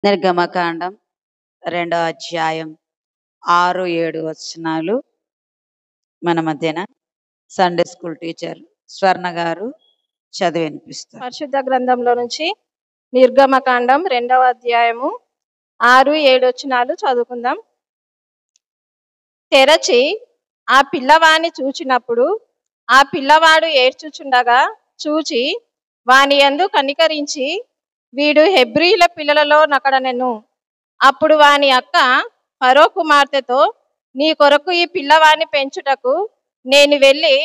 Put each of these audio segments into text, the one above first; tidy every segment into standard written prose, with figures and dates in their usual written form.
నిర్గమకాండం 2వ అధ్యాయం 6-7 వచనాలు మన మధ్యన సండే స్కూల్ టీచర్ స్వర్ణ గారు చదివి వినిపిస్తారు. పరిశుద్ధ గ్రంథంలో నుంచి నిర్గమకాండం 2వ అధ్యాయము 6-7 వచనాలు చదువుకుందాం. తెరచి ఆ పిల్లవాని చూచినప్పుడు ఆ పిల్లవాడు ఏడ్చుచుండగా చూచి వాని యందు కనికరించి, వీడు హెబ్రీల పిల్లలలో నొకడనెను. అప్పుడు వాని అక్క ఫరో కుమార్తెతో, నీ కొరకు ఈ పిల్లవాని పెంచుటకు నేను వెళ్ళి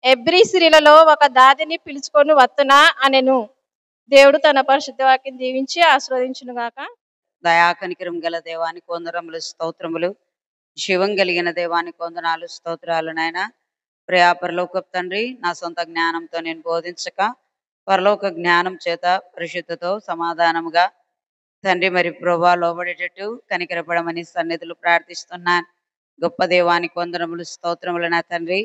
హెబ్రీ స్త్రీలలో ఒక దాదిని పిలుచుకొని వత్తునా అనెను. దేవుడు తన పరిశుద్ధ వాక్యం దీవించి ఆశీర్వదించును గాక. దయాకనికరం గల దేవానికి వందనములు, స్తోత్రములు. జీవం కలిగిన దేవానికి వందనాలు, స్తోత్రాలు. నాయన ప్రియా పరలోకపు తండ్రి, నా సొంత జ్ఞానంతో నేను బోధించక పరలోక జ్ఞానం చేత పరిశుద్ధతో సమాధానముగా తండ్రి మరి ప్రభా లోబడేటట్టు కనికరపడమని సన్నిధులు ప్రార్థిస్తున్నాను. గొప్ప దేవానికి వందనములు, స్తోత్రములు. నా తండ్రి,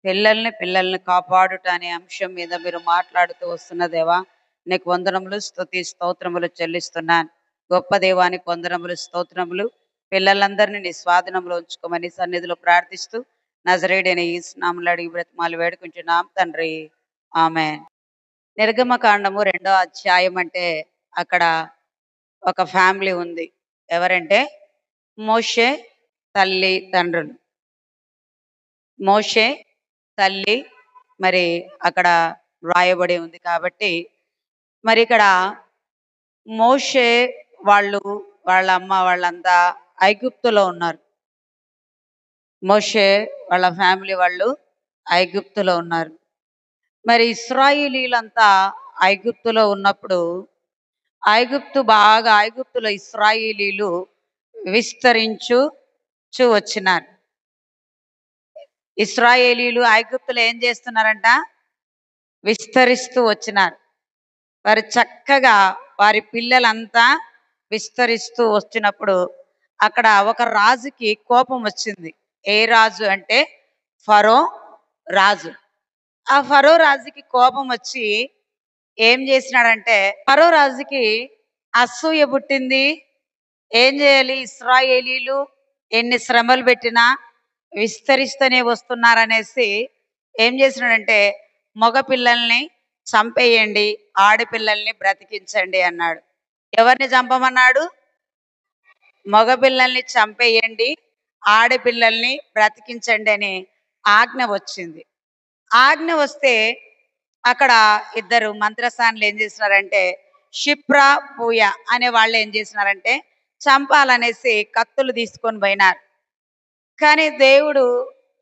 పిల్లల్ని కాపాడుట అనే అంశం మీద మీరు మాట్లాడుతూ వస్తున్న దేవా, నీకు వందనములు, స్తుతి స్తోత్రములు చెల్లిస్తున్నాను. గొప్ప దేవానికి వందనములు, స్తోత్రములు. పిల్లలందరినీ నీ స్వాధీనంలో ఉంచుకోమని సన్నిధిలో ప్రార్థిస్తూ నజరేయుడైన యేసు నామములో అడిగి బ్రతిమాలు వేడుకుంటున్నాం తండ్రి, ఆమేన్. నిర్గమకాండము 2వ అధ్యాయం అంటే అక్కడ ఒక ఫ్యామిలీ ఉంది. ఎవరంటే మోషే తల్లి తండ్రులు. మోషే తల్లి మరి అక్కడ వ్రాయబడి ఉంది. కాబట్టి మరి ఇక్కడ మోషే వాళ్ళ అమ్మ వాళ్ళంతా ఐగుప్తులో ఉన్నారు. మోషే వాళ్ళ ఫ్యామిలీ వాళ్ళు ఐగుప్తులో ఉన్నారు. మరి ఇశ్రాయేలీలంతా ఐగుప్తులో ఉన్నప్పుడు ఐగుప్తులో ఇశ్రాయేలీలు విస్తరించు వచ్చినారు. ఇశ్రాయేలీలు ఐగుప్తులో ఏం చేస్తున్నారంట? విస్తరిస్తూ వచ్చినారు. వారు చక్కగా వారి పిల్లలంతా విస్తరిస్తూ వచ్చినప్పుడు అక్కడ ఒక రాజుకి కోపం వచ్చింది. ఏ రాజు అంటే ఫరో రాజు. ఆ ఫరో రాజుకి కోపం వచ్చి ఏం చేసినాడంటే, ఫరో రాజుకి అసూయ పుట్టింది. ఏం చేయాలి? ఇశ్రాయేలీలు ఎన్ని శ్రమలు పెట్టినా విస్తరిస్తూనే వస్తున్నారనేసి ఏం చేసినాడంటే, మగ పిల్లల్ని చంపేయండి, ఆడపిల్లల్ని బ్రతికించండి అన్నాడు. ఎవరిని చంపమన్నాడు? మగపిల్లల్ని చంపేయండి, ఆడపిల్లల్ని బ్రతికించండి అని ఆజ్ఞ వచ్చింది. ఆజ్ఞ వస్తే అక్కడ ఇద్దరు మంత్రసానులు ఏం చేసినారంటే, షిప్రా పూయ అనే వాళ్ళు ఏం చేసినారంటే చంపాలనేసి కత్తులు తీసుకొని పోయినారు. కానీ దేవుడు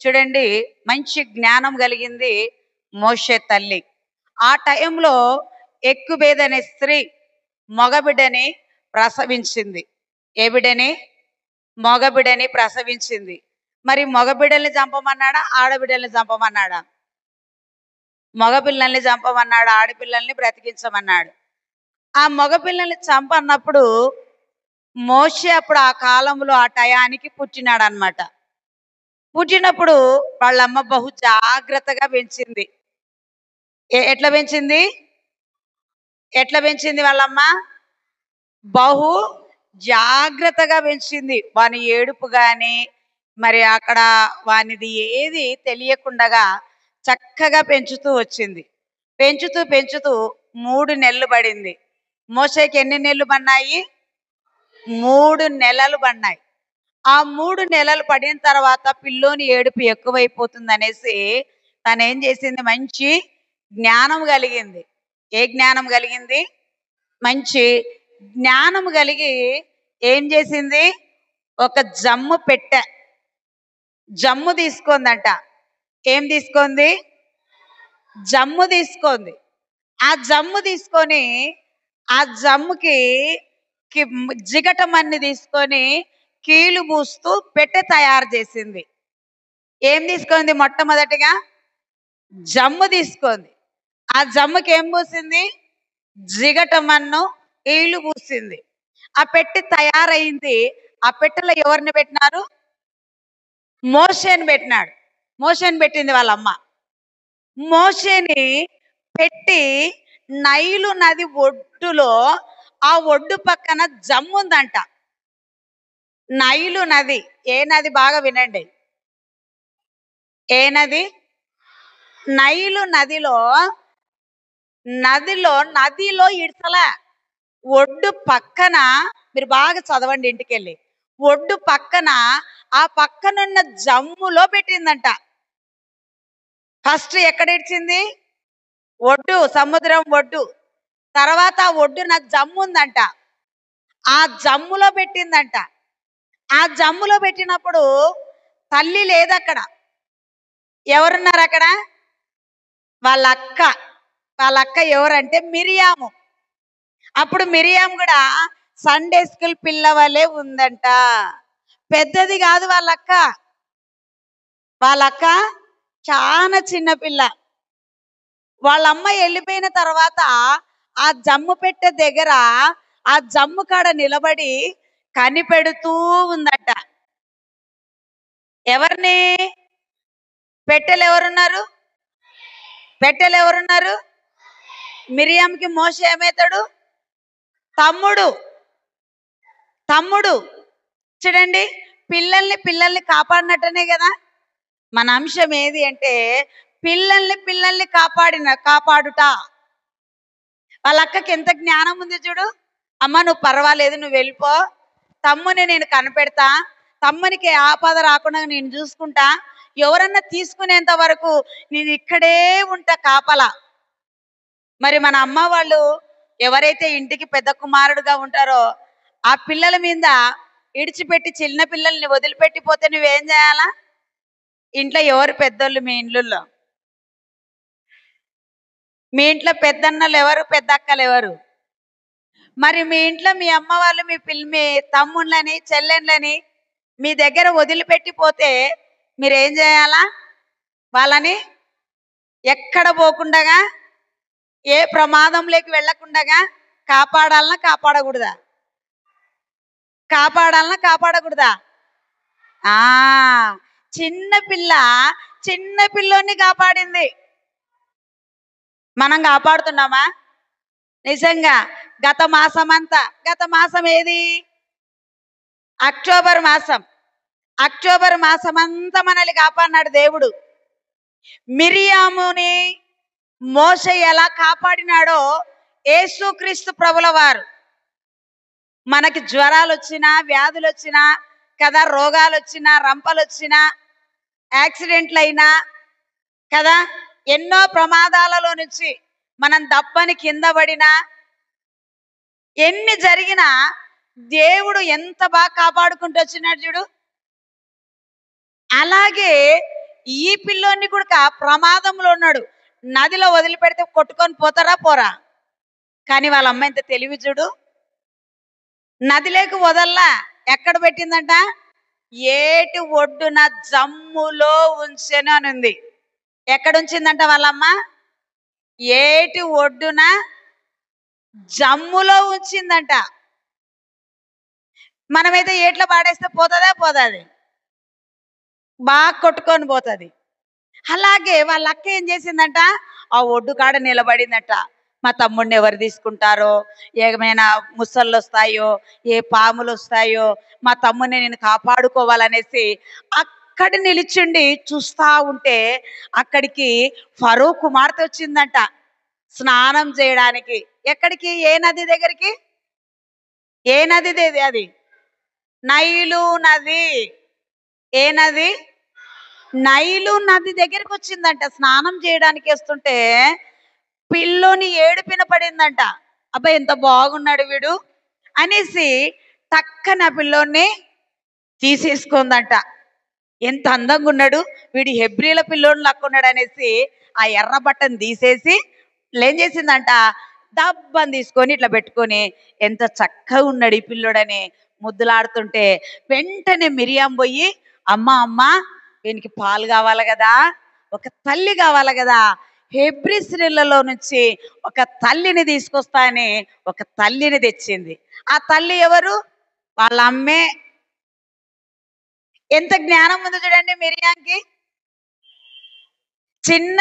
చూడండి, మంచి జ్ఞానం కలిగింది మోషే తల్లి. ఆ టైంలో ఎక్కుబేద అనే స్త్రీ మగబిడ్డని ప్రసవించింది. ఏ బిడ్డని? మగబిడ్డని ప్రసవించింది. మరి మగబిడ్డల్ని చంపమన్నాడా, ఆడబిడ్డల్ని చంపమన్నాడా? మగపిల్లల్ని చంపమన్నాడు, ఆడపిల్లల్ని బ్రతికించమన్నాడు. ఆ మగపిల్లల్ని చంపన్నప్పుడు మోషే అప్పుడు ఆ కాలంలో ఆ టయానికి పుట్టినాడు అనమాట. పుట్టినప్పుడు వాళ్ళమ్మ బహు జాగ్రత్తగా పెంచింది. ఎట్లా పెంచింది? వాళ్ళమ్మ బహు జాగ్రత్తగా పెంచింది. వాని ఏడుపు కానీ మరి అక్కడ వానిది ఏది తెలియకుండా చక్కగా పెంచుతూ వచ్చింది. పెంచుతూ 3 నెలలు పడింది. మోషేకి ఎన్ని నెలలు పడినాయి? 3 నెలలు పడినాయి. ఆ 3 నెలలు పడిన తర్వాత పిల్లోని ఏడుపు ఎక్కువైపోతుంది అనేసి తను ఏం చేసింది? మంచి జ్ఞానం కలిగింది. ఏ జ్ఞానం కలిగింది? మంచి జ్ఞానం కలిగి ఏం చేసింది? ఒక జమ్ము తీసుకుందంట. ఏం తీసుకుంది? జమ్ము తీసుకుంది. ఆ జమ్ము తీసుకొని ఆ జమ్ముకి జిగటమన్ని తీసుకొని కీలు పూస్తూ పెట్టె తయారు చేసింది. ఏం తీసుకుంది? మొట్టమొదటిగా జమ్ము తీసుకుంది. ఆ జమ్ముకి ఏం పూసింది? జిగటమన్ను కీలు పూసింది. ఆ పెట్టె తయారైంది. ఆ పెట్టెలో ఎవరిని పెట్టినారు? మోషేని పెట్టినాడు. మోషేని పెట్టింది వాళ్ళమ్మ. మోషేని పెట్టి నైలు నది ఒడ్డులో ఆ ఒడ్డు పక్కన జమ్ము ఉందంట. నైలు నది. ఏ నది? బాగా వినండి. ఏ నది? నైలు నదిలో ఇడ్సల ఒడ్డు పక్కన, మీరు బాగా చదవండి ఇంటికెళ్ళి, ఒడ్డు పక్కన ఆ పక్కనున్న జమ్ములో పెట్టిందంట. ఫస్ట్ ఎక్కడ ఇడ్చింది? ఒడ్డు, సముద్రం ఒడ్డు. తర్వాత ఆ ఒడ్డున జమ్ము ఉందంట, ఆ జమ్ములో పెట్టిందంట. ఆ జమ్ములో పెట్టినప్పుడు తల్లి లేదు అక్కడ. ఎవరున్నారు అక్కడ? వాళ్ళ అక్క. వాళ్ళ అక్క ఎవరంటే మిరియాము. అప్పుడు మిరియాం కూడా సండే స్కూల్ పిల్లవలే ఉందంట. పెద్దది కాదు వాళ్ళక్క. వాళ్ళక్క చాలా చిన్న పిల్ల. వాళ్ళ అమ్మ వెళ్ళిపోయిన తర్వాత ఆ జమ్ము పెట్టె దగ్గర ఆ జమ్ము కాడ నిలబడి కనిపెడుతూ ఉందట. ఎవరిని? పెట్టెలు ఎవరున్నారు? పెట్టెలు ఎవరున్నారు? మిరియంకి మోషే ఏమవుతాడు? తమ్ముడు. తమ్ముడు. చూడండి, పిల్లల్ని కాపాడినట్టనే కదా. మన అంశం ఏది అంటే పిల్లల్ని కాపాడుట. వాళ్ళ అక్కకి ఎంత జ్ఞానం ఉంది చూడు. అమ్మ నువ్వు పర్వాలేదు, నువ్వు వెళ్ళిపో, తమ్ముని నేను కనిపెడతా, తమ్మునికి ఏ ఆపద రాకుండా నేను చూసుకుంటా, ఎవరన్నా తీసుకునేంత వరకు నేను ఇక్కడే ఉంటా కాపలా. మరి మన అమ్మ వాళ్ళు ఎవరైతే ఇంటికి పెద్ద కుమారుడుగా ఉంటారో ఆ పిల్లల మీద ఇడిచిపెట్టి చిన్న పిల్లల్ని వదిలిపెట్టిపోతే నువ్వేం చేయాలా? ఇంట్లో ఎవరు పెద్దోళ్ళు? మీ ఇండ్లలో మీ ఇంట్లో పెద్దన్నలు ఎవరు? పెద్ద అక్కలు ఎవరు? మరి మీ ఇంట్లో మీ అమ్మ వాళ్ళు మీ తమ్ముళ్ళని చెల్లెళ్ళని మీ దగ్గర వదిలిపెట్టిపోతే మీరేం చేయాలా? వాళ్ళని ఎక్కడ పోకుండగా, ఏ ప్రమాదంలోకి వెళ్ళకుండగా కాపాడాలనా కాపాడకూడదా? కాపాడకూడదా? ఆ చిన్న పిల్లోని కాపాడింది. మనం కాపాడుతున్నామా? నిజంగా గత మాసం ఏది? అక్టోబర్ మాసం అంతా మనల్ని కాపాడినాడు దేవుడు. మిరియాముని మోషే ఎలా కాపాడినాడో యేసుక్రీస్తు ప్రభుల వారు మనకి జ్వరాలు వచ్చినా, వ్యాధులు వచ్చినా కదా, రోగాలు వచ్చినా, రంపలు వచ్చినా, యాక్సిడెంట్లు అయినా కదా, ఎన్నో ప్రమాదాలలో నుంచి మనం దప్పని కింద పడినా, ఎన్ని జరిగినా దేవుడు ఎంత బాగా కాపాడుకుంటూ వచ్చినాడు చూడు. అలాగే ఈ పిల్లోని కూడా ప్రమాదంలో ఉన్నాడు. నదిలో వదిలిపెడితే కొట్టుకొని పోతారా? పోరా? కానీ వాళ్ళ అమ్మ ఎంత తెలివి చూడు. నదిలోకి వదల్లా. ఎక్కడ పెట్టిందంట? ఏటి ఒడ్డున జమ్ములో ఉంచెను అని ఉంది. ఎక్కడ ఉంచిందంట వాళ్ళమ్మ? ఏటి ఒడ్డున జమ్ములో ఉంచిందంట. మనమైతే ఏట్లో పాడేస్తే పోతుంది? బాగా కొట్టుకొని పోతుంది. అలాగే వాళ్ళ అక్క ఏం చేసిందంట? ఆ ఒడ్డు కాడ నిలబడిందట. మా తమ్ముడిని ఎవరు తీసుకుంటారో, ఏమైనా ముసళ్ళు వస్తాయో, ఏ పాములు వస్తాయో, మా తమ్ముడిని నేను కాపాడుకోవాలనేసి అక్కడ నిలిచిండి చూస్తా ఉంటే అక్కడికి ఫరో కుమార్తె వచ్చిందంట స్నానం చేయడానికి. ఎక్కడికి? ఏ నది దగ్గరికి? ఏ నది అది? నైలు నది. ఏ నది? నైలు నది దగ్గరికి వచ్చిందంట. స్నానం చేయడానికి వస్తుంటే పిల్లోని ఏడుపిన పడిందంట. అబ్బాయి ఎంత బాగున్నాడు వీడు అనేసి టక్కన పిల్లోని తీసేసుకుందంట. ఎంత అందంగా ఉన్నాడు వీడు, హెబ్రీల పిల్లోని లక్కున్నాడు అనేసి ఆ ఎర్ర బట్టను తీసేసి ఏం చేసిందంట, దబ్బని తీసుకొని ఇట్లా పెట్టుకొని ఎంత చక్కగా ఉన్నాడు ఈ పిల్లోడని ముద్దులాడుతుంటే వెంటనే మిరియాం పోయి, అమ్మ వీనికి పాలు కావాలి కదా, ఒక తల్లి కావాలి కదా, హెబ్రీ స్త్రీలలో నుంచి ఒక తల్లిని తీసుకొస్తా అని ఒక తల్లిని తెచ్చింది. ఆ తల్లి ఎవరు? వాళ్ళ అమ్మే. ఎంత జ్ఞానం ఉంది చూడండి మిరియాంకి. చిన్న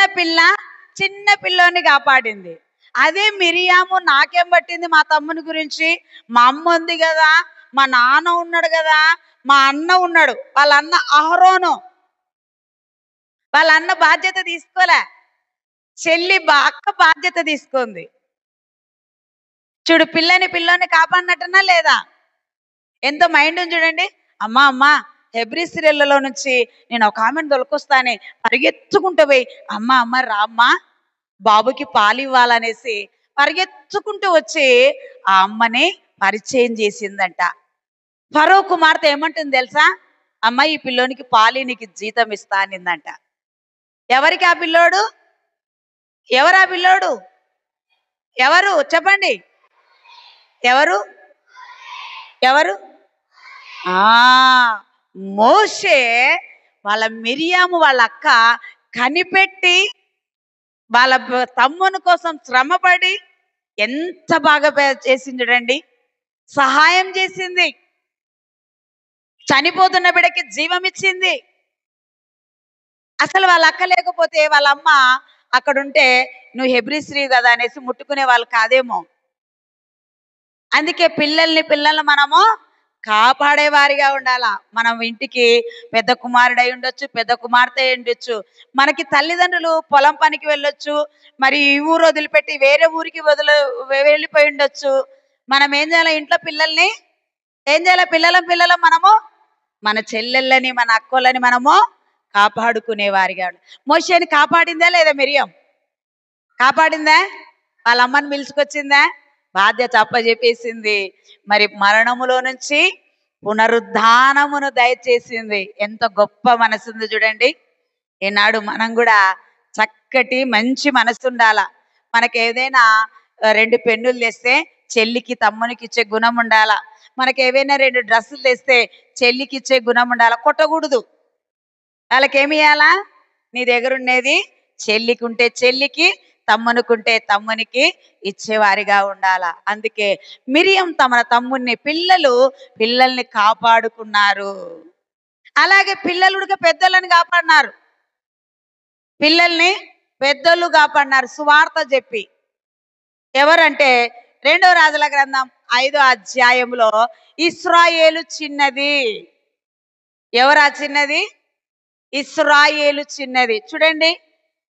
పిల్లోని కాపాడింది. అదే మిరియాము నాకేం పట్టింది మా తమ్ముని గురించి, మా అమ్మ ఉంది కదా, మా నాన్న ఉన్నాడు కదా, మా అన్న ఉన్నాడు, వాళ్ళ అన్న అహరోను, వాళ్ళ అన్న బాధ్యత తీసుకోలే, చెల్లి అక్క బాధ్యత తీసుకుంది. చూడు, పిల్లోని కాపాడినట్టనా లేదా? ఎంత మైండ్ చూడండి. అమ్మా అమ్మా హెబ్రీ సీరియల్లో నుంచి నేను ఒక ఆమెను దొరికొస్తానే పరిగెత్తుకుంటూ పోయి, అమ్మ అమ్మ రామ్మా బాబుకి పాలు ఇవ్వాలనేసి పరిగెత్తుకుంటూ వచ్చి ఆ అమ్మని పరిచయం చేసిందంట. ఫరో కుమార్తె ఏమంటుంది తెలుసా? అమ్మ ఈ పిల్లోనికి పాలి నీకు జీతం ఇస్తా అనిందంట. ఎవరికి ఆ పిల్లోడు? ఎవరు ఆ పిల్లోడు? ఎవరు చెప్పండి? ఎవరు ఎవరు? మోషే వాళ్ళ మిరియాము వాళ్ళ అక్క కనిపెట్టి వాళ్ళ తమ్ముని కోసం శ్రమపడి ఎంత బాగా చేసింది చూడండి. సహాయం చేసింది, చనిపోతున్న బిడ్డకి జీవం ఇచ్చింది. అసలు వాళ్ళ అక్క లేకపోతే వాళ్ళ అమ్మ అక్కడుంటే నువ్వు హెబ్రీ స్త్రీ కదా అనేసి ముట్టుకునే వాళ్ళు కాదేమో. అందుకే పిల్లల్ని మనము కాపాడేవారిగా ఉండాలా. మనం ఇంటికి పెద్ద కుమారుడై ఉండొచ్చు, పెద్ద కుమార్తె ఉండొచ్చు, మనకి తల్లిదండ్రులు పొలం పనికి వెళ్ళొచ్చు, మరి ఈ ఊరు వదిలిపెట్టి వేరే ఊరికి వెళ్ళిపోయి ఉండొచ్చు. మనం ఏం చేయాలి? ఇంట్లో పిల్లల్ని ఏం చేయాలి? పిల్లలం మనము మన చెల్లెళ్ళని మన అక్కలని మనము కాపాడుకునే వారిగా. మోషేని కాపాడిందా లేదా మిరియం? కాపాడిందా? వాళ్ళ అమ్మని పిలుచుకొచ్చిందా? బాధ్యత అప్పచెప్పేసింది. మరి మరణములో నుంచి పునరుద్ధానమును దయచేసింది. ఎంత గొప్ప మనసుంది చూడండి. ఈనాడు మనం కూడా చక్కటి మంచి మనసు ఉండాల. మనకి ఏదైనా 2 పెన్నులు తెస్తే చెల్లికి తమ్మునికి ఇచ్చే గుణం ఉండాల. మనకి ఏవైనా 2 డ్రెస్సులు తెస్తే చెల్లికి ఇచ్చే గుణం ఉండాల. కొట్టకూడదు. వాళ్ళకేమి ఇవ్వాలా? నీ దగ్గర ఉండేది చెల్లికి ఉంటే చెల్లికి, తమ్మునికుంటే తమ్మునికి ఇచ్చేవారిగా ఉండాల. అందుకే మిరియం తమ తమ్ముని పిల్లల్ని కాపాడుకున్నారు. అలాగే పిల్లలుగా పెద్దలను కాపాడినారు. పిల్లల్ని పెద్దలు కాపాడినారు సువార్త చెప్పి. ఎవరంటే 2వ రాజుల గ్రంథం 5వ అధ్యాయంలో ఇశ్రాయేలు చిన్నది. ఎవరు ఆ చిన్నది? ఇశ్రాయేలు చిన్నది. చూడండి,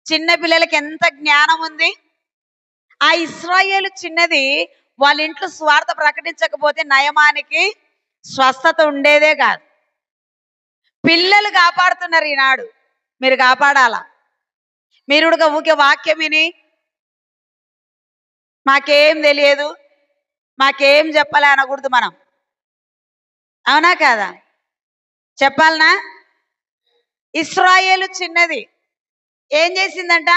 చిన్న పిల్లలకి ఎంత జ్ఞానం ఉంది. ఆ ఇశ్రాయేలు చిన్నది వాళ్ళ ఇంట్లో స్వార్థ ప్రకటించకపోతే నయమానికి స్వస్థత ఉండేదే కాదు. పిల్లలు కాపాడుతున్నారు ఈనాడు. మీరు కాపాడాలా? మీరు ఊకే వాక్యం విని మాకేం తెలియదు, మాకేం చెప్పలే అనకూడదు మనం. అవునా కాదా? చెప్పాలనా? ఇశ్రాయేలు చిన్నది ఏం చేసిందంట?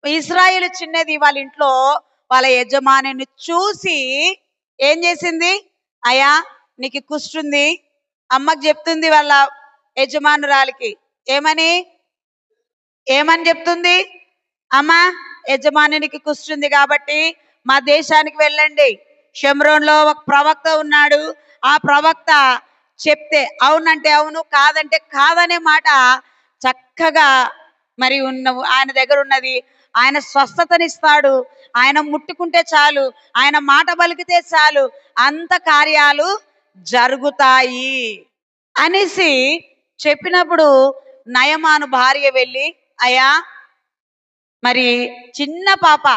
ఇశ్రాయేలు చిన్నది వాళ్ళ ఇంట్లో వాళ్ళ యజమానిని చూసి ఏం చేసింది? అయ్యా నీకు కుష్టుంది. అమ్మకి చెప్తుంది వాళ్ళ యజమానురాలికి. ఏమని చెప్తుంది? అమ్మా యజమానికి కుష్టుంది కాబట్టి మా దేశానికి వెళ్ళండి. షమ్రోన్లో ఒక ప్రవక్త ఉన్నాడు. ఆ ప్రవక్త చెప్తే అవునంటే అవును, కాదంటే కాదనే మాట చక్కగా మరి ఆయన దగ్గర ఉన్నది. ఆయన స్వస్థతనిస్తాడు. ఆయన ముట్టుకుంటే చాలు, ఆయన మాట పలికితే చాలు, అంత కార్యాలు జరుగుతాయి అనేసి చెప్పినప్పుడు నయమాను భార్య వెళ్ళి, అయ్యా మరి చిన్న పాప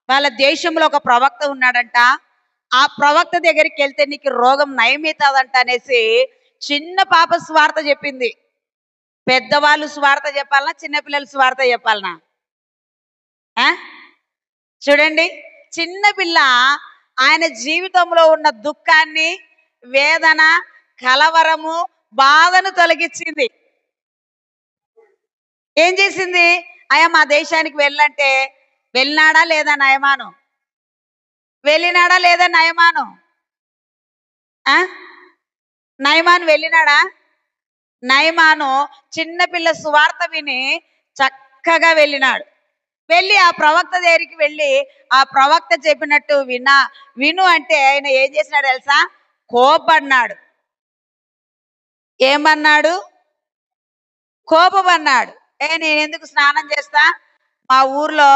వాళ్ళ దేశంలో ఒక ప్రవక్త ఉన్నాడంట, ఆ ప్రవక్త దగ్గరికి వెళ్తే నీకు రోగం నయమవుతుందంట అనేసి చిన్న పాప స్వార్థ చెప్పింది. పెద్దవాళ్ళు స్వార్థ చెప్పాలనా, చిన్నపిల్లలు స్వార్థ చెప్పాలనా? చూడండి, చిన్నపిల్ల ఆయన జీవితంలో ఉన్న దుఃఖాన్ని, వేదన, కలవరము, బాధను తొలగించింది. ఏం చేసింది? అయ్యా మా దేశానికి వెళ్ళంటే వెళ్ళినాడా లేదా నయమాను? వెళ్ళినాడా లేదా నయమాను? నయమాను వెళ్ళినాడా? నయమాను చిన్నపిల్ల సువార్త విని చక్కగా వెళ్ళినాడు. వెళ్ళి ఆ ప్రవక్త దగ్గరికి వెళ్ళి ఆ ప్రవక్త చెప్పినట్టు విను అంటే ఆయన ఏం చేసినాడు తెలుసా? కోపన్నాడు. ఏమన్నాడు? కోపమన్నాడు. నేను ఎందుకు స్నానం చేస్తా? మా ఊర్లో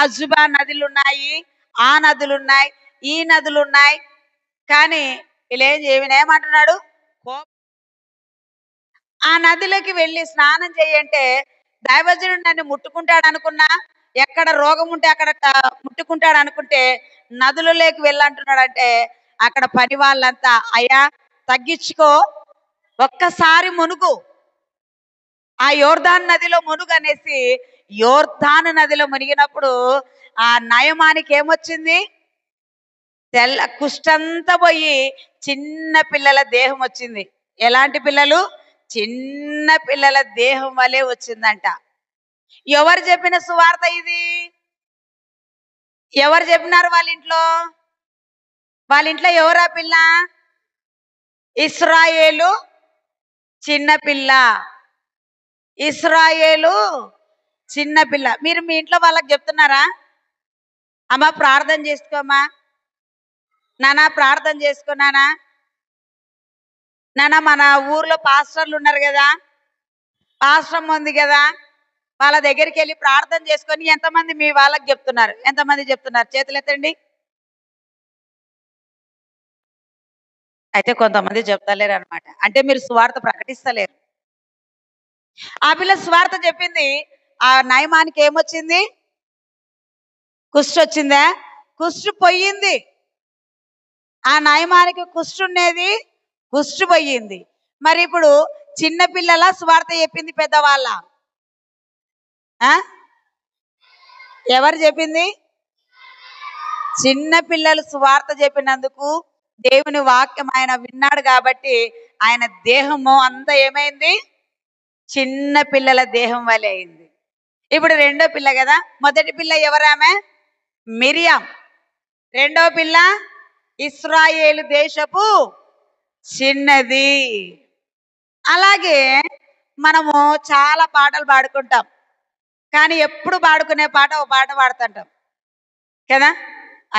అజుబా నదులు ఉన్నాయి, ఆ నదులు ఉన్నాయి, ఈ నదులు ఉన్నాయి. కానీ ఏమంటున్నాడు? ఆ నదిలోకి వెళ్ళి స్నానం చేయంటే దైవజనుడు నన్ను ముట్టుకుంటాడు అనుకున్నా, ఎక్కడ రోగం ఉంటే అక్కడ ముట్టుకుంటాడు అనుకుంటే నదులలోకి వెళ్ళంటున్నాడంటే అక్కడ పని వాళ్ళంతా అయ్యా తగ్గించుకో, ఒక్కసారి మునుగు, ఆ యోర్దాను నదిలో మునుగు అనేసి యోర్దాను నదిలో మునిగినప్పుడు ఆ నయమానికి ఏమొచ్చింది? తెల్ల కుష్టంతా పోయి చిన్న పిల్లల దేహం వచ్చింది. ఎలాంటి పిల్లలు? చిన్న పిల్లల దేహం వలె వచ్చిందంట. ఎవరు చెప్పిన సువార్త ఇది? ఎవరు చెప్పినారు వాళ్ళ ఇంట్లో? వాళ్ళ ఇంట్లో ఎవరా పిల్ల? ఇస్రాయేలు చిన్నపిల్ల. ఇస్రాయేలు చిన్నపిల్ల. మీరు మీ ఇంట్లో వాళ్ళకి చెప్తున్నారా? అమ్మ ప్రార్థన చేసుకోమ్మా, నానా ప్రార్థన చేసుకున్నానా, నాన్న మన ఊర్లో పాస్టర్లు ఉన్నారు కదా, పాస్టర్ ఉంది కదా, వాళ్ళ దగ్గరికి వెళ్ళి ప్రార్థన చేసుకొని ఎంతమంది మీ వాళ్ళకి చెప్తున్నారు? ఎంతమంది చెప్తున్నారు? చేతులు ఎత్తండి. అయితే కొంతమంది చెప్తలేరు అనమాట. అంటే మీరు సువార్త ప్రకటిస్తలేరు. ఆ పిల్ల సువార్త చెప్పింది. ఆ నయమానికి ఏమొచ్చింది? కుష్టు వచ్చిందా? కుష్టు పోయింది. ఆ నయమానికి కుష్టు ఉండేది, కుష్టు పోయింది. మరి ఇప్పుడు చిన్నపిల్లల సువార్త చెప్పింది పెద్దవాళ్ళ? ఎవరు చెప్పింది? చిన్న పిల్లలు సువార్త చెప్పినందుకు దేవుని వాక్యం ఆయన విన్నాడు కాబట్టి ఆయన దేహము అంతా ఏమైంది? చిన్న పిల్లల దేహం వలె అయింది. ఇప్పుడు రెండో పిల్ల కదా. మొదటి పిల్ల ఎవరామె? మిరియాం. రెండో పిల్ల ఇశ్రాయేలు దేశపు చిన్నది. అలాగే మనము చాలా పాటలు పాడుకుంటాం, కానీ ఎప్పుడు పాడుకునే పాట ఒక పాట పాడుతుంటాం కదా.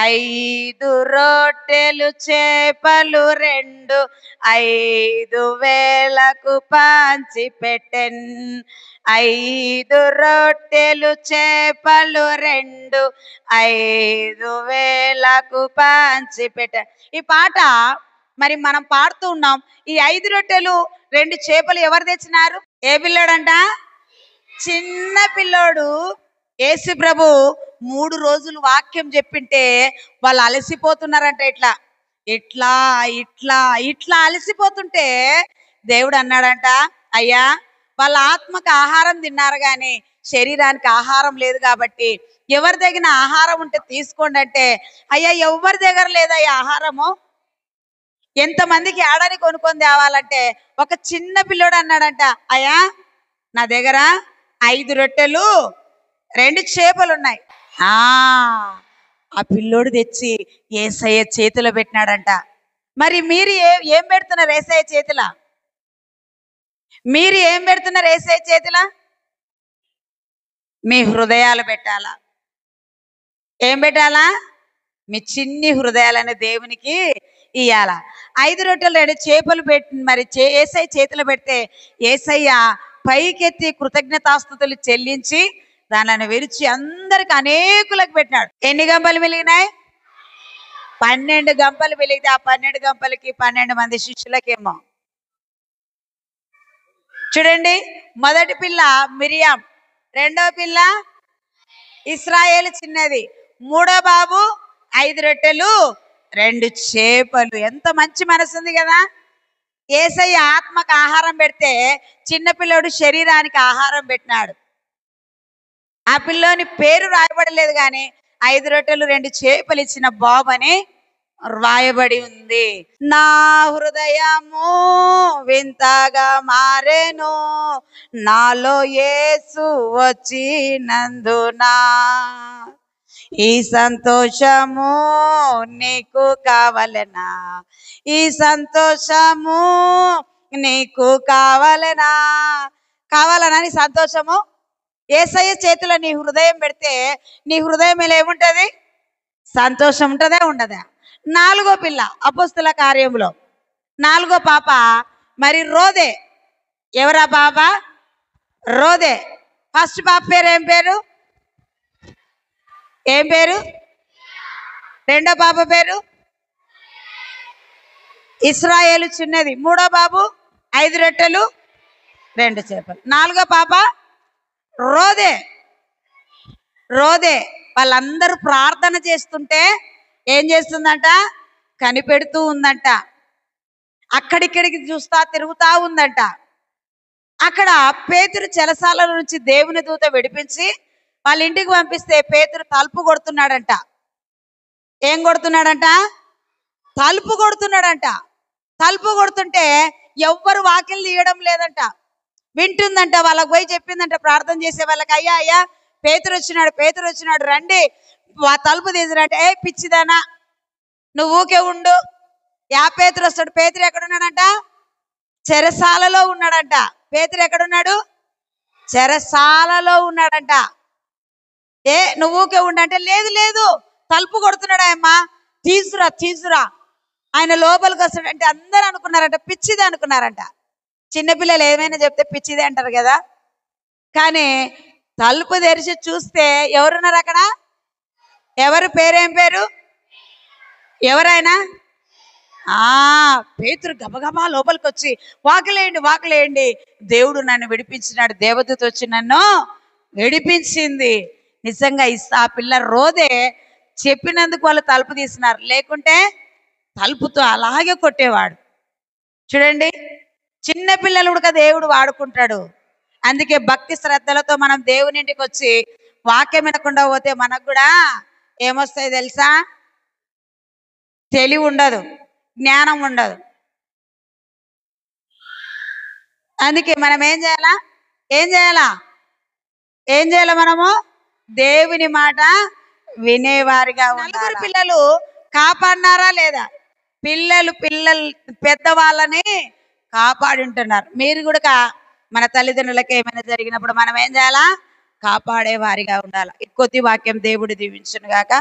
5 రొట్టెలు చేపలు 2 5,000కు పంచి పెట్టెన్. 5 రొట్టెలు చేపలు 2 5,000కు పంచి పెట్టెన్. ఈ పాట మరి మనం పాడుతూ ఉన్నాం. ఈ 5 రొట్టెలు 2 చేపలు ఎవరు తెచ్చినారు? ఏ పిల్లోడంట? చిన్న పిల్లోడు. యేసు ప్రభు 3 రోజులు వాక్యం చెప్పింటే వాళ్ళు అలసిపోతున్నారంట. ఇట్లా ఇట్లా ఇట్లా ఇట్లా అలసిపోతుంటే దేవుడు అన్నాడంట, అయ్యా వాళ్ళ ఆత్మకు ఆహారం తిన్నారు కానీ శరీరానికి ఆహారం లేదు కాబట్టి ఎవరి దగ్గర ఆహారం ఉంటే తీసుకోండి అంటే, అయ్యా ఎవరి దగ్గర లేదయ్యా ఆహారము, ఎంతమందికి ఏడాది కొనుక్కొని తేవాలంటే ఒక చిన్న పిల్లోడు అన్నాడంట, అయ్యా నా దగ్గర 5 రొట్టెలు 2 చేపలు ఉన్నాయి. ఆ పిల్లోడు తెచ్చి యేసయ్య చేతిలో పెట్టినాడంట. మరి మీరు ఏం పెడుతున్నారు యేసయ్య చేతిలో? మీరు ఏం పెడుతున్నారు యేసయ్య చేతిలో? మీ హృదయాలు పెట్టాలా? ఏం పెట్టాలా? మీ చిన్ని హృదయాలని దేవునికి ఇయ్యాల. 5 రొట్టెలు 2 చేపలు పెట్టి మరి యేసయ్య చేతిలో పెడితే యేసయ్య పైకెత్తి కృతజ్ఞతాస్తుతులు చెల్లించి దానిని విరిచి అందరికి అనేకులకు పెట్టినాడు. ఎన్ని గంపలు వెలిగినాయి? 12 గంపలు వెలిగితే ఆ 12 గంపలకి 12 మంది శిష్యులకేమో. చూడండి, మొదటి పిల్ల మిరియాం, రెండో పిల్ల ఇశ్రాయేలు చిన్నది, మూడో బాబు 5 రొట్టెలు 2 చేపలు. ఎంత మంచి మనసు ఉంది కదా. యేసయ్య ఆత్మకు ఆహారం పెడితే చిన్నపిల్లడు శరీరానికి ఆహారం పెట్టినాడు. ఆ పిల్లోని పేరు రాయబడలేదు కానీ 5 రొట్టెలు 2 చేపలు ఇచ్చిన బాబు అని రాయబడి ఉంది. నా హృదయము వింతగా మారెను, నాలో యేసు వచ్చినందునా. ఈ సంతోషము నీకు కావలెనా? ఈ సంతోషము నీకు కావలెనా? కావాలనా నీ సంతోషము? యేసయ్య చేతిలో నీ హృదయం పెడితే నీ హృదయం ఇలా ఏముంటది? సంతోషం ఉంటుందా ఉండదా? 4వ పిల్ల అపోస్తుల కార్యంలో 4వ పాప మరి రోదే. ఎవరా పాప? రోదే. ఫస్ట్ పాప పేరు ఏం పేరు? ఏం పేరు? రెండో పాప పేరు ఇస్రాయేలు చిన్నది. మూడో బాబు 5 రొట్టెలు 2 చేపలు. నాలుగో పాప రోదే. రోదే వాళ్ళందరూ ప్రార్థన చేస్తుంటే ఏం చేస్తుందంట? కనిపెడుతూ ఉందంట. అక్కడిక్కడికి చూస్తా తిరుగుతా ఉందంట. అక్కడ పేతురు చెరసాల నుంచి దేవుని దూత విడిపించి వాళ్ళ ఇంటికి పంపిస్తే పేతురు తలుపు కొడుతున్నాడంట. ఏం కొడుతున్నాడంట? తలుపు కొడుతున్నాడంట. తలుపు కొడుతుంటే ఎవ్వరు వాకిలు తీయడం లేదంట. వింటుందంట. వాళ్ళకి పోయి చెప్పిందంట ప్రార్థన చేసే వాళ్ళకి, అయ్యా అయ్యా పేతురు వచ్చినాడు రండి తలుపు తీసిరంటే, ఏ పిచ్చిదానా నువ్వు ఊకే ఉండు, పేతురు వస్తాడు. పేతురు ఎక్కడున్నాడంట? చెరసాలలో ఉన్నాడంట. పేతురు ఎక్కడున్నాడు? చెరసాలలో ఉన్నాడంట. నువ్వు ఊకే ఉండంటే, లేదు లేదు తలుపు కొడుతున్నాడు ఆయమ్మా, తీసురా ఆయన లోపలికి వస్తాడంటే అందరూ అనుకున్నారంట పిచ్చిది అనుకున్నారంట. చిన్నపిల్లలు ఏమైనా చెప్తే పిచ్చిది అంటారు కదా. కానీ తలుపు తెరిచి చూస్తే ఎవరున్నారు అక్కడ? ఎవరు పేరేం పేరు? ఎవరైనా? పేతురు గబగబా లోపలికి వచ్చి వాకిలేయండి, దేవుడు నన్ను విడిపించినాడు, దేవదూత వచ్చి నన్ను విడిపించింది. నిజంగా ఆ పిల్ల రోదే చెప్పినందుకు వాళ్ళు తలుపు తీసినారు, లేకుంటే తలుపుతో అలాగే కొట్టేవాడు. చూడండి, చిన్న పిల్లలు కూడా దేవుడు వాడుకుంటాడు. అందుకే భక్తి శ్రద్ధలతో మనం దేవుని ఇంటికి వచ్చి వాక్యం వినకుండా పోతే మనకు కూడా ఏమొస్తాయి తెలుసా? తెలివి ఉండదు, జ్ఞానం ఉండదు. అందుకే మనం ఏం చేయాలా? మనము దేవుని మాట వినేవారిగా ఉండాలి. పిల్లలు కాపాడినారా లేదా? పిల్లలు పెద్దవాళ్ళని కాపాడి ఉంటున్నారు. మీరు కూడా మన తల్లిదండ్రులకి ఏమైనా జరిగినప్పుడు మనం ఏం చేయాలా? కాపాడే వారిగా ఉండాలి. కొద్ది వాక్యం దేవుడు దీవించును గాక.